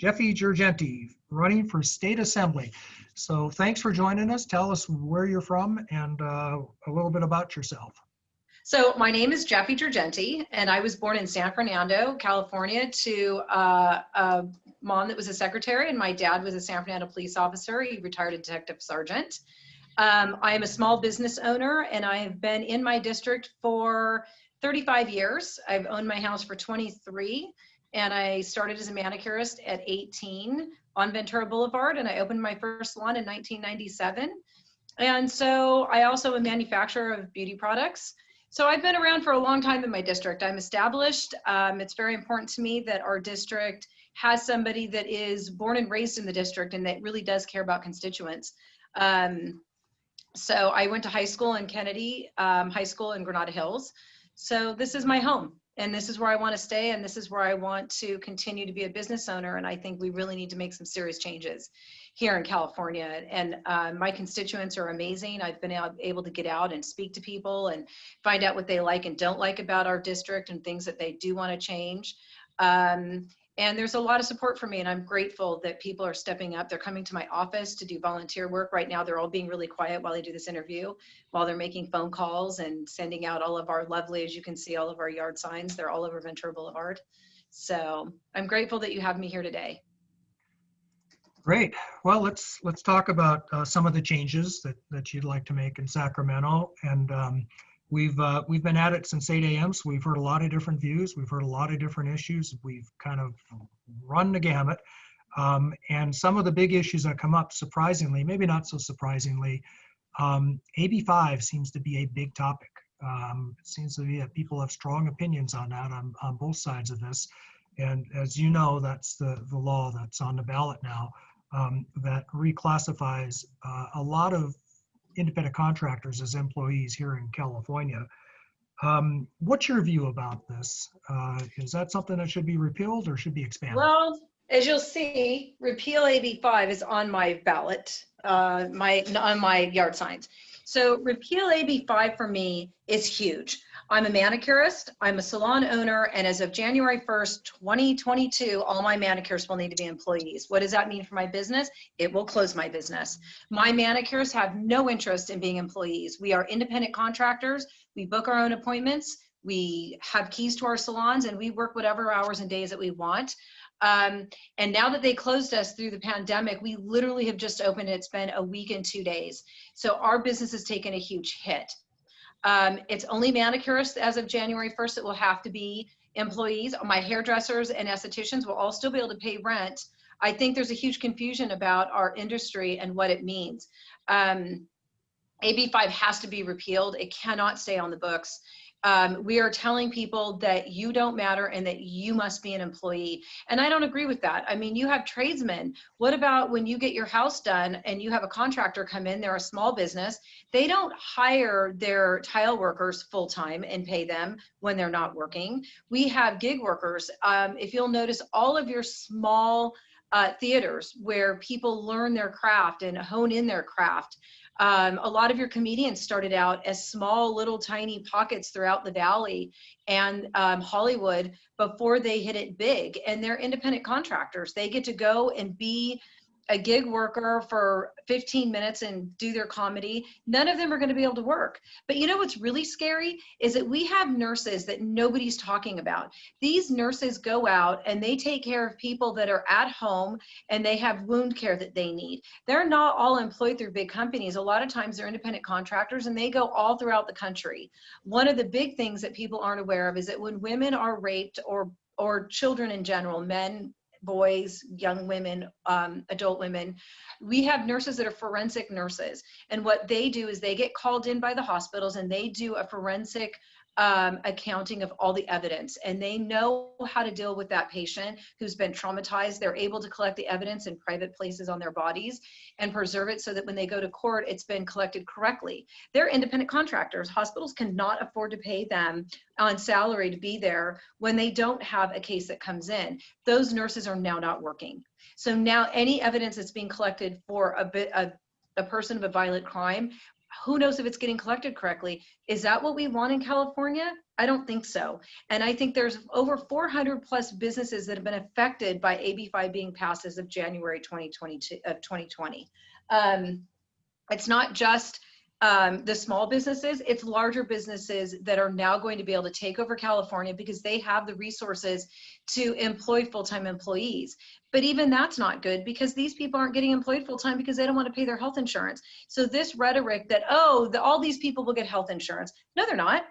Jeffi Girgenti, running for state assembly. So thanks for joining us. Tell us where you're from and a little bit about yourself. So my name is Jeffi Girgenti, and I was born in San Fernando, California, to a mom that was a secretary, and my dad was a San Fernando police officer. He retired a detective sergeant. I am a small business owner, and I have been in my district for 35 years. I've owned my house for 23, and I started as a manicurist at 18 on Ventura Boulevard, and I opened my first salon in 1997. And so I also am a manufacturer of beauty products. So I've been around for a long time in my district. I'm established. It's very important to me that our district has somebody that is born and raised in the district and that really does care about constituents. So I went to high school in Kennedy, high school in Granada Hills. So this is my home, and this is where I want to stay, and this is where I want to continue to be a business owner. And I think we really need to make some serious changes here in California. And my constituents are amazing. I've been able to get out and speak to people and find out what they like and don't like about our district and things that they do want to change. And there's a lot of support for me, and I'm grateful that people are stepping up. They're coming to my office to do volunteer work. Right now, they're all being really quiet while I do this interview, while they're making phone calls and sending out all of our lovely, as you can see, all of our yard signs. They're all over Ventura Boulevard. So I'm grateful that you have me here today. Great. Well, let's talk about some of the changes that you'd like to make in Sacramento. And we've been at it since 8 a.m. So we've heard a lot of different views. We've heard a lot of different issues. We've kind of run the gamut. And some of the big issues that come up, surprisingly, maybe not so surprisingly, AB 5 seems to be a big topic. It seems to be that people have strong opinions on that on both sides of this. And as you know, that's the law that's on the ballot now that reclassifies a lot of independent contractors as employees here in California. What's your view about this? Is that something that should be repealed or should be expanded? Well, as you'll see, repeal AB 5 is on my ballot, on my yard signs. So repeal AB 5 for me is huge. I'm a manicurist, I'm a salon owner, and as of January 1st, 2022, all my manicurists will need to be employees. What does that mean for my business? It will close my business. My manicurists have no interest in being employees. We are independent contractors. We book our own appointments. We have keys to our salons, and we work whatever hours and days that we want. And now that they closed us through the pandemic, we literally have just opened. It's been a week and 2 days. So our business has taken a huge hit. It's only manicurists as of January 1st that will have to be employees. My hairdressers and estheticians will all still be able to pay rent. I think there's a huge confusion about our industry and what it means. AB 5 has to be repealed. It cannot stay on the books. We are telling people that you don't matter and that you must be an employee. And I don't agree with that. I mean, you have tradesmen. What about when you get your house done and you have a contractor come in, they're a small business. They don't hire their tile workers full-time and pay them when they're not working. We have gig workers. If you'll notice, all of your small theaters where people learn their craft and hone in their craft. A lot of your comedians started out as small, little, tiny pockets throughout the Valley and Hollywood before they hit it big. And they're independent contractors. They get to go and be a gig worker for 15 minutes and do their comedy. None of them are going to be able to work. But you know what's really scary is that we have nurses that nobody's talking about. These nurses go out and they take care of people that are at home and they have wound care that they need. They're not all employed through big companies. A lot of times they're independent contractors and they go all throughout the country. One of the big things that people aren't aware of is that when women are raped or children in general, men, boys, young women, adult women, we have nurses that are forensic nurses. And what they do is they get called in by the hospitals and they do a forensic accounting of all the evidence, and they know how to deal with that patient who's been traumatized. They're able to collect the evidence in private places on their bodies and preserve it so that when they go to court, it's been collected correctly. They're independent contractors. Hospitals cannot afford to pay them on salary to be there when they don't have a case that comes in. Those nurses are now not working. So now any evidence that's being collected for a person of a violent crime, who knows if it's getting collected correctly? Is that what we want in California? I don't think so. And I think there's over 400 plus businesses that have been affected by AB5 being passed as of January 2020. It's not just the small businesses, it's larger businesses that are now going to be able to take over California because they have the resources to employ full-time employees. But even that's not good because these people aren't getting employed full-time because they don't want to pay their health insurance. So this rhetoric that, oh, all these people will get health insurance. No, they're not.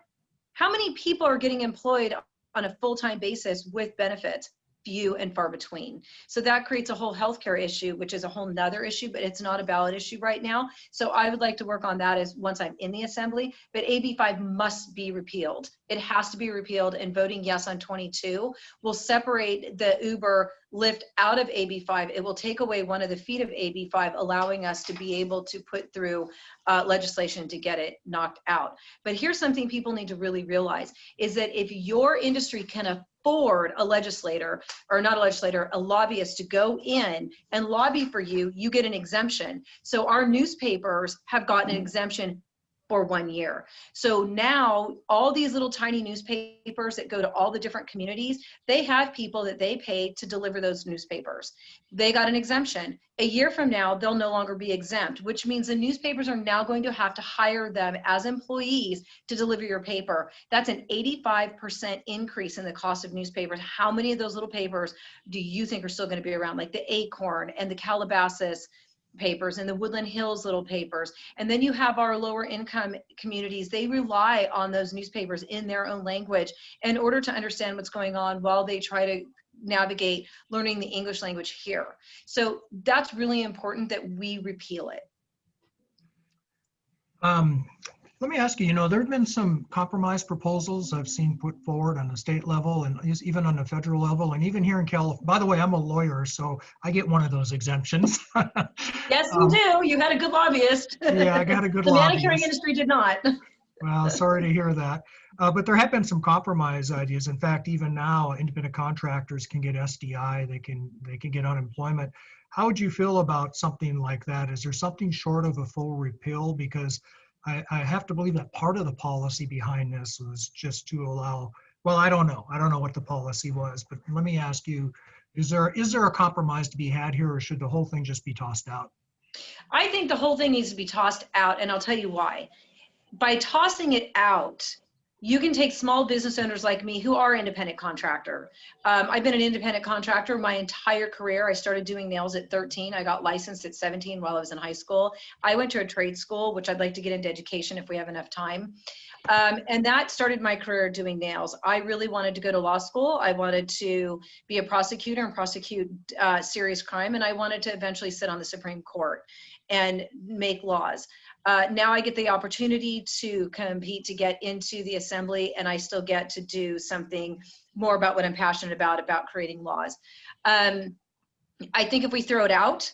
How many people are getting employed on a full-time basis with benefits? Few and far between. So that creates a whole healthcare issue, which is a whole nother issue, but it's not a ballot issue right now. So I would like to work on that as once I'm in the assembly, but AB5 must be repealed. It has to be repealed, and voting yes on 22 will separate the Uber Lyft out of AB5. It will take away one of the feet of AB5, allowing us to be able to put through legislation to get it knocked out. But here's something people need to really realize is that if your industry can afford a legislator, or not a legislator, a lobbyist to go in and lobby for you, you get an exemption. So our newspapers have gotten an exemption for 1 year. So now all these little tiny newspapers that go to all the different communities, they have people that they pay to deliver those newspapers. They got an exemption. A year from now, they'll no longer be exempt, which means the newspapers are now going to have to hire them as employees to deliver your paper. That's an 85% increase in the cost of newspapers. How many of those little papers do you think are still going to be around? Like the Acorn and the Calabasas papers and the Woodland Hills little papers. And then you have our lower income communities. They rely on those newspapers in their own language in order to understand what's going on while they try to navigate learning the English language here. So that's really important that we repeal it. Let me ask you, there have been some compromise proposals I've seen put forward on the state level and even on the federal level, and even here in California. By the way, I'm a lawyer, so I get one of those exemptions. Yes, you do. You had a good lobbyist. Yeah, I got a good The lobbyist. manicuring industry did not. Well, sorry to hear that. But there have been some compromise ideas. In fact, even now, independent contractors can get SDI. They can get unemployment. How would you feel about something like that? Is there something short of a full repeal? Because I have to believe that part of the policy behind this was just to allow, well, I don't know what the policy was, but let me ask you, is there a compromise to be had here, or should the whole thing just be tossed out? I think the whole thing needs to be tossed out, and I'll tell you why. By tossing it out, you can take small business owners like me who are independent contractor. I've been an independent contractor my entire career. I started doing nails at 13. I got licensed at 17 while I was in high school. I went to a trade school, which I'd like to get into education if we have enough time. And that started my career doing nails. I really wanted to go to law school. I wanted to be a prosecutor and prosecute serious crime. And I wanted to eventually sit on the Supreme Court and make laws. Now I get the opportunity to compete to get into the assembly, and I still get to do something more about what I'm passionate about creating laws. I think if we throw it out,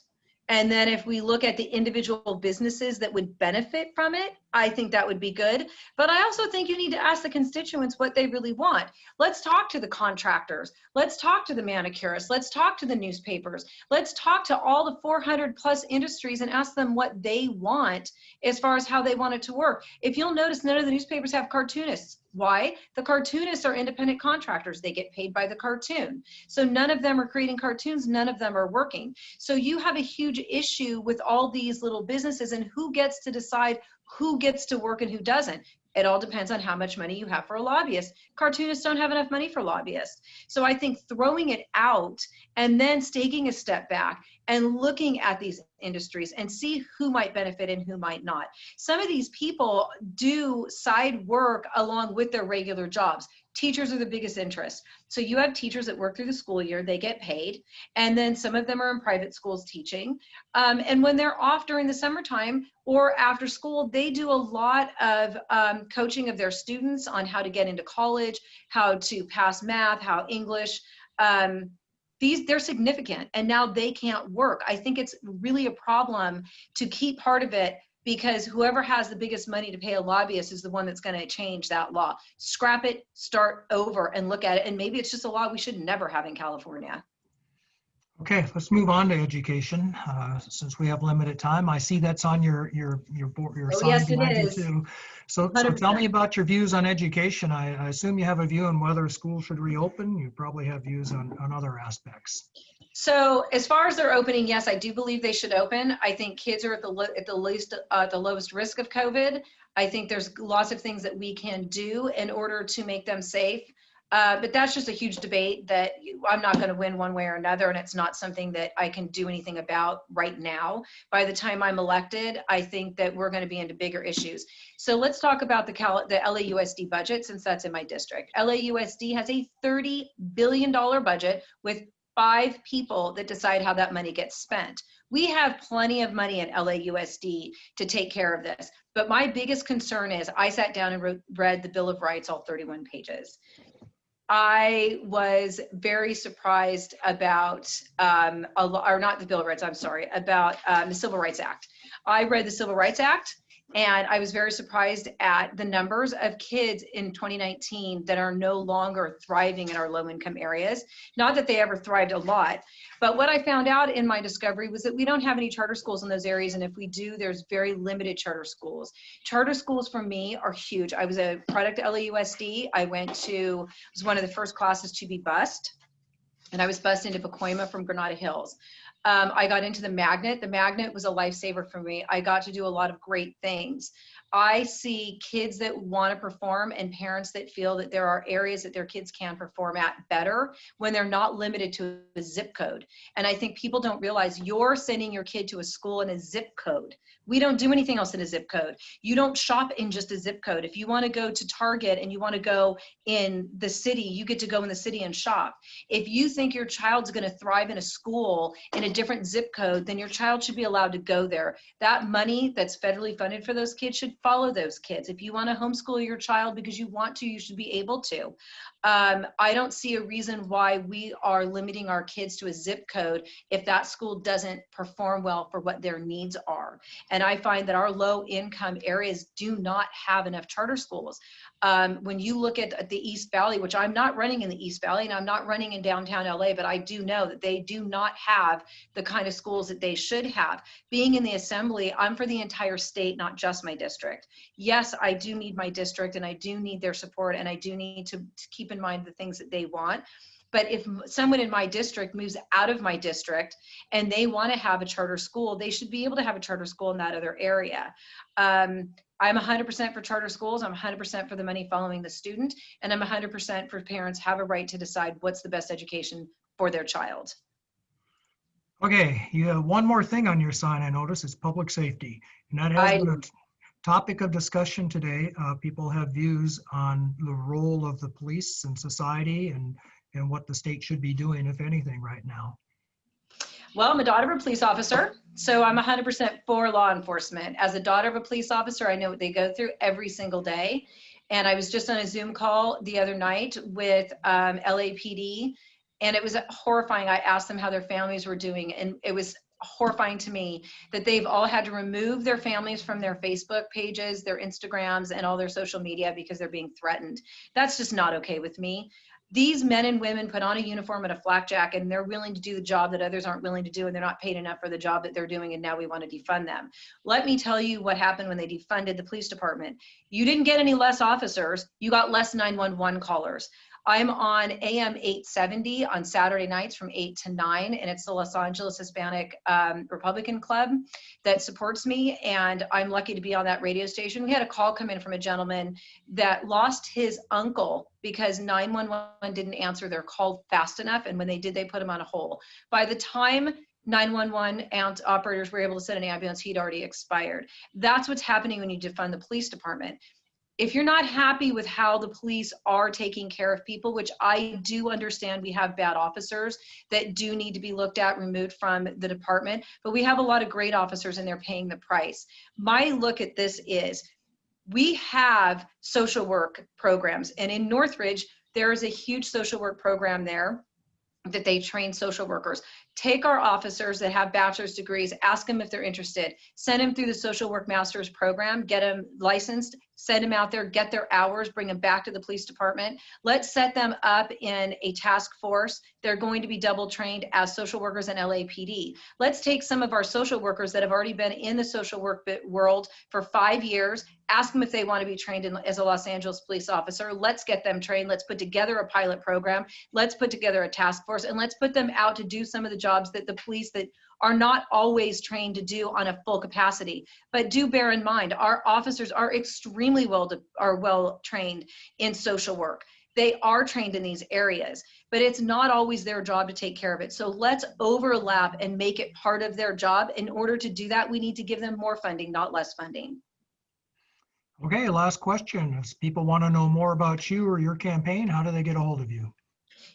and then if we look at the individual businesses that would benefit from it, I think that would be good. But I also think you need to ask the constituents what they really want. Let's talk to the contractors. Let's talk to the manicurists. Let's talk to the newspapers. Let's talk to all the 400 plus industries and ask them what they want as far as how they want it to work. If you'll notice, none of the newspapers have cartoonists. Why? The cartoonists are independent contractors. They get paid by the cartoon. So none of them are creating cartoons. None of them are working. So you have a huge issue with all these little businesses, and who gets to decide who gets to work and who doesn't. It all depends on how much money you have for a lobbyist. Cartoonists don't have enough money for lobbyists. So I think throwing it out and then taking a step back and looking at these industries and see who might benefit and who might not. Some of these people do side work along with their regular jobs. Teachers are the biggest interest. So you have teachers that work through the school year, they get paid, and then some of them are in private schools teaching. And when they're off during the summertime or after school, they do a lot of coaching of their students on how to get into college, how to pass math, how English. They're significant, and now they can't work. I think it's really a problem to keep part of it, because whoever has the biggest money to pay a lobbyist is the one that's going to change that law. Scrap it, start over, and look at it. And maybe it's just a law we should never have in California. Okay, let's move on to education. Since we have limited time, I see that's on your board, your Oh, sign yes, it behind you is. too. So tell 100%. me about your views on education. I assume you have a view on whether schools should reopen. You probably have views on other aspects. So as far as their opening, yes, I do believe they should open. I think kids are at the lowest risk of COVID. I think there's lots of things that we can do in order to make them safe. But that's just a huge debate that I'm not going to win one way or another, and it's not something that I can do anything about right now. By the time I'm elected, I think that we're going to be into bigger issues. So let's talk about the LAUSD budget, since that's in my district. LAUSD has a $30 billion budget with 5 people that decide how that money gets spent. We have plenty of money in LAUSD to take care of this. But my biggest concern is I sat down and read the Bill of Rights, all 31 pages. I was very surprised about, or not the Bill of Rights, I'm sorry, about the Civil Rights Act. I read the Civil Rights Act, and I was very surprised at the numbers of kids in 2019 that are no longer thriving in our low-income areas. Not that they ever thrived a lot, but what I found out in my discovery was that we don't have any charter schools in those areas, and if we do, there's very limited charter schools. Charter schools for me are huge. I was a product of LAUSD. I was one of the first classes to be bused, and I was bused into Pacoima from Granada Hills. I got into the magnet. The magnet was a lifesaver for me. I got to do a lot of great things. I see kids that want to perform and parents that feel that there are areas that their kids can perform at better when they're not limited to a zip code. And I think people don't realize you're sending your kid to a school in a zip code. We don't do anything else in a zip code. You don't shop in just a zip code. If you want to go to Target and you want to go in the city, you get to go in the city and shop. If you think your child's going to thrive in a school in a different zip code, then your child should be allowed to go there. That money that's federally funded for those kids should follow those kids. If you want to homeschool your child because you want to, you should be able to. I don't see a reason why we are limiting our kids to a zip code if that school doesn't perform well for what their needs are. And I find that our low income areas do not have enough charter schools. When you look at the East Valley, which I'm not running in the East Valley and I'm not running in downtown LA, but I do know that they do not have the kind of schools that they should have. Being in the assembly, I'm for the entire state, not just my district. Yes, I do need my district and I do need their support and I do need to keep in mind the things that they want. But if someone in my district moves out of my district and they want to have a charter school, they should be able to have a charter school in that other area. I'm 100% for charter schools. I'm 100% for the money following the student. And I'm 100% for parents have a right to decide what's the best education for their child. Okay, you have one more thing on your sign I notice, it's public safety. And that has been a topic of discussion today. People have views on the role of the police in society and what the state should be doing, if anything, right now. Well, I'm a daughter of a police officer, so I'm 100% for law enforcement. As a daughter of a police officer, I know what they go through every single day. And I was just on a Zoom call the other night with LAPD, and it was horrifying. I asked them how their families were doing, and it was horrifying to me that they've all had to remove their families from their Facebook pages, their Instagrams, and all their social media because they're being threatened. That's just not okay with me. These men and women put on a uniform and a flak jacket and they're willing to do the job that others aren't willing to do, and they're not paid enough for the job that they're doing, and now we want to defund them. Let me tell you what happened when they defunded the police department. You didn't get any less officers, you got less 911 callers. I'm on AM 870 on Saturday nights from 8 to 9, and it's the Los Angeles Hispanic Republican Club that supports me, and I'm lucky to be on that radio station. We had a call come in from a gentleman that lost his uncle because 911 didn't answer their call fast enough, and when they did, they put him on a hold. By the time 911 operators were able to send an ambulance, he'd already expired. That's what's happening when you defund the police department. If you're not happy with how the police are taking care of people, which I do understand, we have bad officers that do need to be looked at, removed from the department, but we have a lot of great officers and they're paying the price. My look at this is we have social work programs, and in Northridge, there is a huge social work program there that they train social workers. take our officers that have bachelor's degrees, ask them if they're interested, send them through the social work master's program, get them licensed, send them out there, get their hours, bring them back to the police department. Let's set them up in a task force. They're going to be double trained as social workers in LAPD. Let's take some of our social workers that have already been in the social work world for 5 years, ask them if they want to be trained as a Los Angeles police officer. Let's get them trained. Let's put together a pilot program. Let's put together a task force, and let's put them out to do some of the jobs that the police that are not always trained to do on a full capacity. But do bear in mind, our officers are extremely well trained in social work. They are trained in these areas, but it's not always their job to take care of it. So let's overlap and make it part of their job. In order to do that, we need to give them more funding, not less funding. Okay, last question. If people want to know more about you or your campaign, how do they get a hold of you?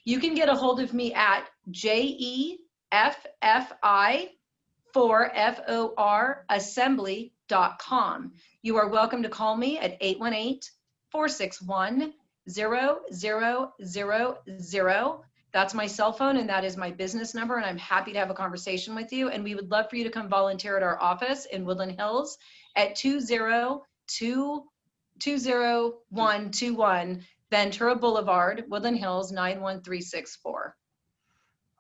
You can get a hold of me at jeffi4assembly.com. You are welcome to call me at 818-461-0000. That's my cell phone, and that is my business number, and I'm happy to have a conversation with you. And we would love for you to come volunteer at our office in Woodland Hills at 20121 Ventura Boulevard, Woodland Hills, 91364.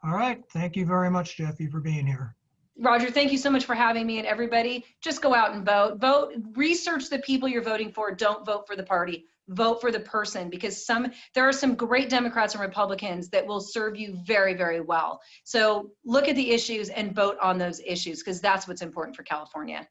All right. Thank you very much, Jeffi, for being here. Roger, thank you so much for having me, and everybody, just go out and vote. Vote, research the people you're voting for. Don't vote for the party. Vote for the person, because there are some great Democrats and Republicans that will serve you very, very well. So look at the issues and vote on those issues, because that's what's important for California.